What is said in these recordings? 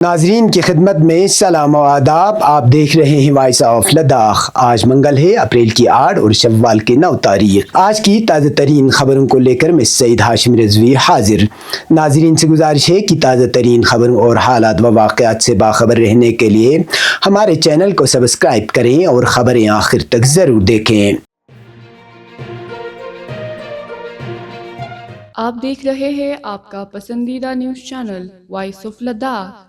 ناظرین کی خدمت میں سلام و آداب. آپ دیکھ رہے ہیں وائس آف لداخ. آج منگل ہے، اپریل کی 8 اور شوال کی 9 تاریخ. آج کی تازہ ترین خبروں کو لے کر میں سعید ہاشم رضوی حاضر. ناظرین سے گزارش ہے کہ تازہ ترین خبروں اور حالات و واقعات سے باخبر رہنے کے لیے ہمارے چینل کو سبسکرائب کریں اور خبریں آخر تک ضرور دیکھیں. آپ دیکھ رہے ہیں آپ کا پسندیدہ news channel voice of Ladakh.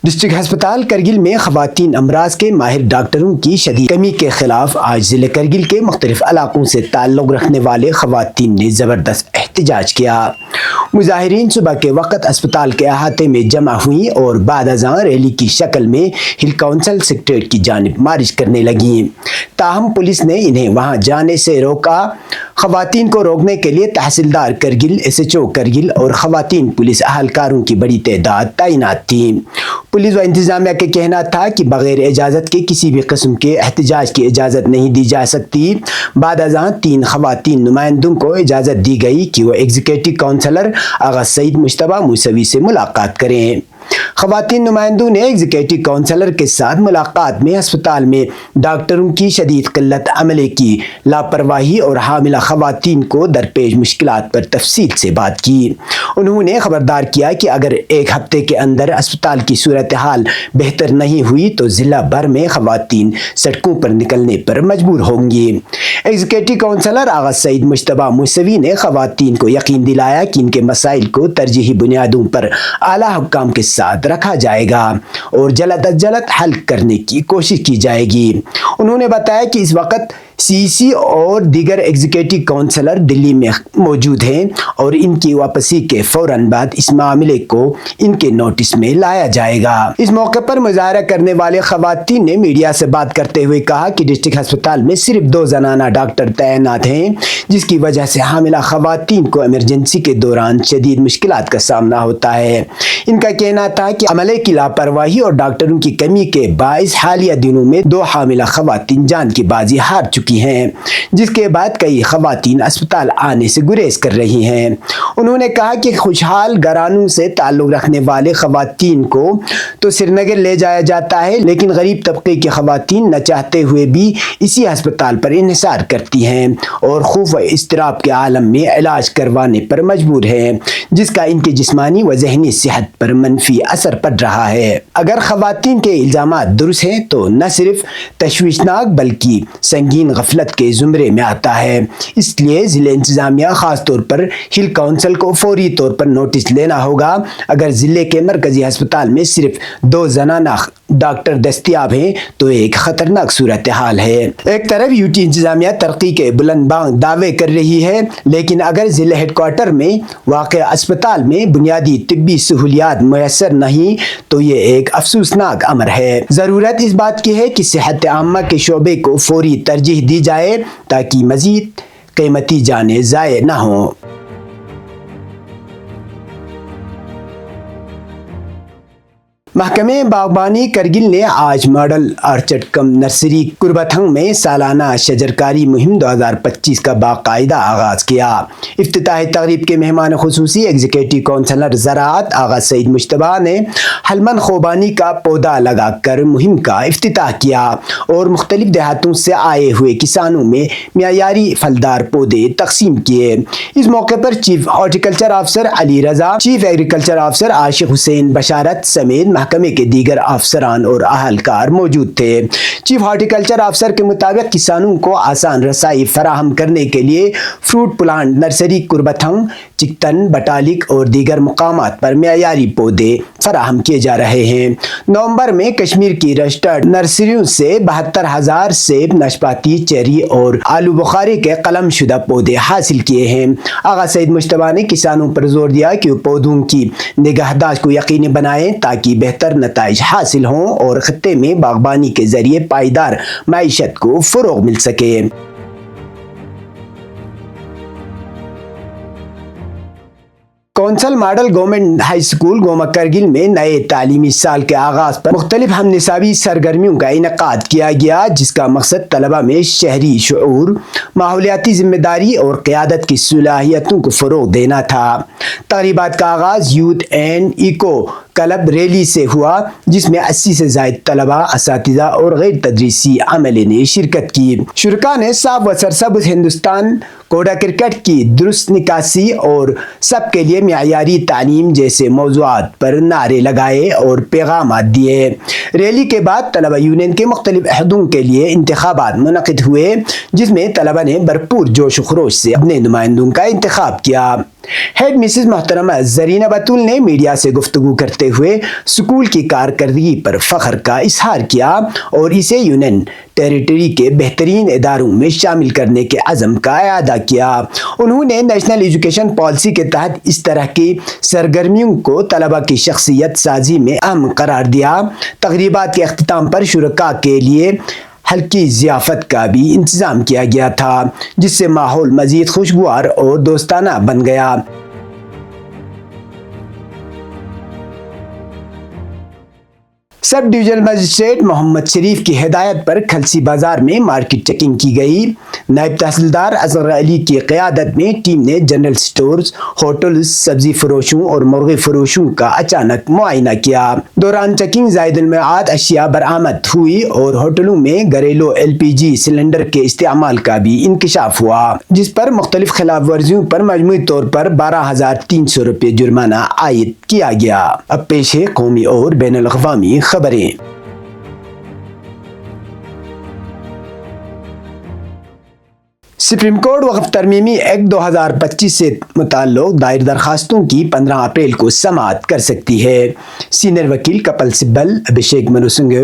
District ہسپتال کرگل میں خواتین امراض کے ماہر ڈاکٹروں کی شدید کمی کے خلاف آج ضلع کرگل کے مختلف علاقوں سے تعلق رکھنے والے خواتین نے زبردست احتجاج کیا. مظاہرین صبح کے وقت اسپتال کے احاطے میں جمع ہوئیں اور بعد ازاں ریلی کی شکل میں ہل کونسل سیکریٹریٹ کی جانب مارچ کرنے لگیں. تاہم پولیس نے انہیں وہاں جانے سے روکا. خواتین کو روکنے کے لیے tehsildar Kargil, S H O Kargil اور خواتین پولیس اہلکاروں کی بڑی تعداد تعینات تھی. پولیس و انتظامیہ کا کہنا تھا کہ بغیر اجازت کے کسی بھی قسم کے احتجاج کی اجازت نہیں دی جا سکتی. بعد ازاں 3 خواتین نمائندوں کو اجازت دی گئی کہ وہ ایگزیکٹو کونسلر آغا سعید مشتبہ موسوی سے ملاقات کریں. خواتین نمائندوں نے ایگزیکٹو کونسلر کے ساتھ ملاقات میں ہسپتال میں ڈاکٹروں کی شدید قلت عملے کی لاپرواہی اور حاملہ خواتین کو درپیش مشکلات پر تفصیل سے بات کی. انہوں نے خبردار کیا کہ اگر ایک ہفتے کے اندر اسپتال کی صورتحال بہتر نہیں ہوئی تو ضلع بھر میں خواتین سڑکوں پر نکلنے پر مجبور ہوں گی. ایگزیکٹو کونسلر آغا سعید مشتبہ موسوی نے خواتین کو یقین دلایا کہ ان کے مسائل کو ترجیحی بنیادوں پر اعلیٰ حکام کے ساتھ رکھا جائے گا اور جلد از جلد حل کرنے کی کوشش کی جائے گی. انہوں نے بتایا کہ اس وقت سی اور دیگر ایگزیکٹو کونسلر دلی میں موجود ہیں اور ان کی واپسی کے فوراً بعد اس معاملے کو ان کے نوٹس میں لایا جائے گا. اس موقع پر مظاہرہ کرنے والے خواتین نے میڈیا سے بات کرتے ہوئے کہا کہ ڈسٹرکٹ ہسپتال میں صرف 2 زنانہ ڈاکٹر تعینات ہیں، جس کی وجہ سے حاملہ خواتین کو ایمرجنسی کے دوران شدید مشکلات کا سامنا ہوتا ہے. ان کا کہنا تھا کہ عملے کی لاپرواہی اور ڈاکٹروں کی کمی کے باعث حالیہ دنوں میں 2 حاملہ خواتین جان کی بازی ہار چکی ہیں، جس کے بعد کئی خواتین اسپتال آنے سے گریز کر رہی ہیں. انہوں نے کہا کہ خوشحال گھرانوں سے تعلق رکھنے والے خواتین کو تو سری نگر لے جایا جاتا ہے، لیکن غریب طبقے کی خواتین نہ چاہتے ہوئے بھی اسی ہسپتال پر انحصار کرتی ہیں اور خوف و اضطراب کے عالم میں علاج کروانے پر مجبور ہیں، جس کا ان کی جسمانی و ذہنی صحت پر منفی اثر پڑ رہا ہے. اگر خواتین کے الزامات درست ہیں تو نہ صرف تشویشناک بلکہ سنگین غفلت کے زمرے میں آتا ہے. اس لیے ضلع انتظامیہ خاص طور پر ہل کونسل کو فوری طور پر نوٹس لینا ہوگا. اگر ضلع کے مرکزی ہسپتال میں صرف 2 زنانہ ڈاکٹر دستیاب ہیں تو ایک خطرناک صورتحال ہے. ایک طرف یو ٹی انتظامیہ ترقی کے بلند بانگ دعوے کر رہی ہے، لیکن اگر ضلع ہیڈ کوارٹر میں واقع اسپتال میں بنیادی طبی سہولیات میسر نہیں تو یہ ایک افسوسناک امر ہے. ضرورت اس بات کی ہے کہ صحت عامہ کے شعبے کو فوری ترجیح دی جائے تاکہ مزید قیمتی جانیں ضائع نہ ہوں. محکمہ باغبانی کرگل نے آج ماڈل آرچڈ کم نرسری کربتھنگ میں سالانہ شجرکاری مہم 2025 کا باقاعدہ آغاز کیا. افتتاحی تقریب کے مہمان خصوصی ایگزیکٹو کونسلر زراعت آغا سعید مشتبہ نے ہلمن خوبانی کا پودا لگا کر مہم کا افتتاح کیا اور مختلف دیہاتوں سے آئے ہوئے کسانوں میں معیاری پھلدار پودے تقسیم کیے. اس موقع پر chief horticulture officer Ali Raza, chief agriculture officer عاشق حسین بشارت سمیت محکمے کے دیگر افسران اور اہلکار موجود تھے. چیف ہارٹیکلچر آفیسر کے مطابق کسانوں کو آسان رسائی فراہم کرنے کے لیے فروٹ پلانٹ نرسری کربتھنگ، چکتن، بٹالک اور دیگر مقامات پر معیاری پودے فراہم کیے جا رہے ہیں. نومبر میں کشمیر کی رجسٹرڈ نرسریوں سے 72,000 سیب، ناشپاتی، چیری اور آلو بخارے کے قلم شدہ پودے حاصل کیے ہیں. آغا سعید مشتبہ نے کسانوں پر زور دیا کہ وہ پودوں کی نگہداشت کو یقینی بنائیں تاکہ بہتر نتائج حاصل ہوں اور خطے میں باغبانی کے ذریعے پائیدار معیشت کو فروغ مل سکے. Council model government high school Goma Kargil میں نئے تعلیمی سال کے آغاز پر مختلف ہم نصابی سرگرمیوں کا انعقاد کیا گیا، جس کا مقصد طلبہ میں شہری شعور، ماحولیاتی ذمہ داری اور قیادت کی صلاحیتوں کو فروغ دینا تھا۔ تقریبات کا آغاز youth and eco club rally سے ہوا، جس میں 80 سے زائد طلبہ، اساتذہ اور غیر تدریسی عملے نے شرکت کی۔ شرکاء نے صاف و سرسبز ہندوستان، کوڑا کرکٹ کی درست نکاسی اور سب کے لیے معیاری تعلیم جیسے موضوعات پر نعرے لگائے اور پیغامات دیے۔ ریلی کے بعد طلبہ یونین کے مختلف عہدوں کے لیے انتخابات منعقد ہوئے، جس میں طلبہ نے بھرپور جوش و خروش سے اپنے نمائندوں کا انتخاب کیا۔ ہیڈ مسز محترمہ زرینہ بطول نے میڈیا سے گفتگو کرتے ہوئے اسکول کی کارکردگی پر فخر کا اظہار کیا اور اسے یونین ٹیریٹری کے بہترین اداروں میں شامل کرنے کے عزم کا اعادہ کیا۔ انہوں نے نیشنل ایجوکیشن پالیسی کے تحت اس طرح کی سرگرمیوں کو طلبہ کی شخصیت سازی میں اہم قرار دیا۔ تقریبات کے اختتام پر شرکاء کے لیے ہلکی ضیافت کا بھی انتظام کیا گیا تھا، جس سے ماحول مزید خوشگوار اور دوستانہ بن گیا۔ سب ڈویژنل مجسٹریٹ محمد شریف کی ہدایت پر کھلسی بازار میں مارکیٹ چیکنگ کی گئی۔ نائب تحصیلدار اصغر علی کی قیادت میں ٹیم نے جنرل سٹورز، ہوٹلز، سبزی فروشوں اور مرغی فروشوں کا اچانک معائنہ کیا۔ دوران چیکنگ زائد المعاد اشیاء برآمد ہوئی اور ہوٹلوں میں گھریلو LPG سلنڈر کے استعمال کا بھی انکشاف ہوا، جس پر مختلف خلاف ورزیوں پر مجموعی طور پر 12,300 روپے جرمانہ عائد کیا گیا۔ اب پیش ہے قومی اور بین الاقوامی خبریں۔ سپریم کورٹ وقف ترمیمی ایکٹ 2025 سے متعلق دائر درخواستوں کی 15 اپریل کو سماعت کر سکتی ہے۔ سینئر وکیل کپل سبل، ابھیشیک منو سنگھ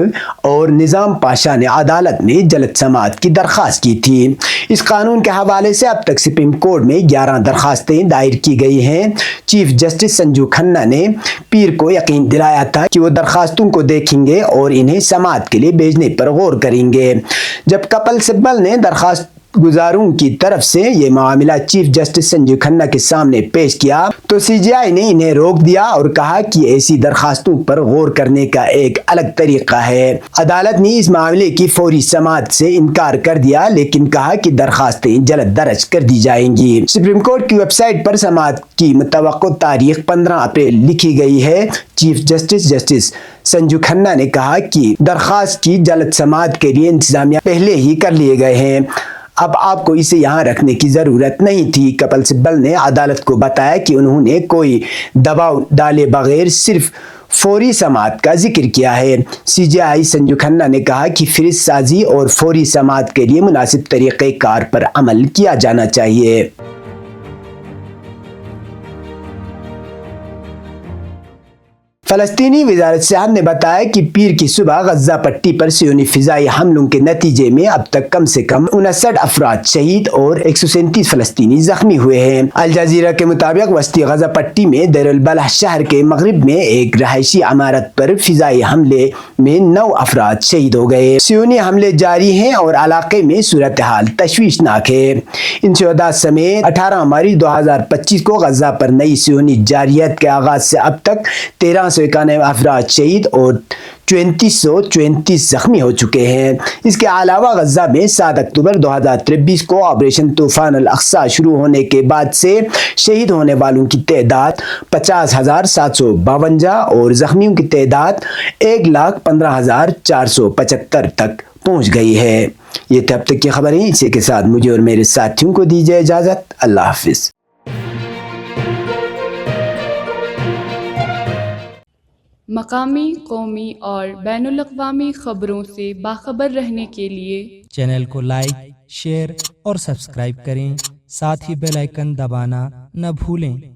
اور نظام پاشا نے عدالت میں جلد سماعت کی درخواست کی تھی۔ اس قانون کے حوالے سے اب تک سپریم کورٹ میں 11 درخواستیں دائر کی گئی ہیں۔ چیف جسٹس سنجو کھنہ نے پیر کو یقین دلایا تھا کہ وہ درخواستوں کو دیکھیں گے اور انہیں سماعت کے لیے بھیجنے پر غور کریں گے۔ جب کپل سبل نے درخواست گزاروں کی طرف سے یہ معاملہ چیف جسٹس سنجیو کھنہ کے سامنے پیش کیا تو CJI نے انہیں روک دیا اور کہا کہ ایسی درخواستوں پر غور کرنے کا ایک الگ طریقہ ہے۔ عدالت نے اس معاملے کی فوری سماعت سے انکار کر دیا، لیکن کہا کہ درخواستیں جلد درج کر دی جائیں گی۔ سپریم کورٹ کی ویب سائٹ پر سماعت کی متوقع تاریخ 15 اپریل لکھی گئی ہے۔ Chief justice justice Sanju Khanna نے کہا کہ درخواست کی جلد سماعت کے لیے انتظامیہ پہلے ہی کر لیے گئے ہیں، اب آپ کو اسے یہاں رکھنے کی ضرورت نہیں تھی۔ کپل سبل نے عدالت کو بتایا کہ انہوں نے کوئی دباؤ ڈالے بغیر صرف فوری سماعت کا ذکر کیا ہے۔ CJI سنجو کھنہ نے کہا کہ فہرست سازی اور فوری سماعت کے لیے مناسب طریقہ کار پر عمل کیا جانا چاہیے۔ فلسطینی وزارت صحت نے بتایا کہ پیر کی صبح غزہ پٹی پر صہیونی فضائی حملوں کے نتیجے میں اب تک کم سے کم 59 افراد شہید اور 137 فلسطینی زخمی ہوئے ہیں۔ الجزیرہ کے مطابق وسطی غزہ پٹی میں دیر البلح شہر کے مغرب میں ایک رہائشی عمارت پر فضائی حملے میں 9 افراد شہید ہو گئے۔ صہیونی حملے جاری ہیں اور علاقے میں صورتحال تشویشناک ہے۔ ان شہداء سمیت 18 مئی 2025 کو غزہ پر نئی صہیونی جارحیت کے آغاز سے اب تک 1391 افراد شہید اور 3434 زخمی ہو چکے ہیں۔ اس کے علاوہ غزہ میں 7 اکتوبر 2023 کو آپریشن طوفان الاقصی شروع ہونے کے بعد سے شہید ہونے والوں کی تعداد 50,752 اور زخمیوں کی تعداد 1,15,475 تک پہنچ گئی ہے۔ یہ تھے اب تک کی خبریں۔ اسی کے ساتھ مجھے اور میرے ساتھیوں کو دیجیے اجازت۔ اللہ حافظ۔ مقامی، قومی اور بین الاقوامی خبروں سے باخبر رہنے کے لیے چینل کو لائک، شیئر اور سبسکرائب کریں، ساتھ ہی بیل آئیکن دبانا نہ بھولیں۔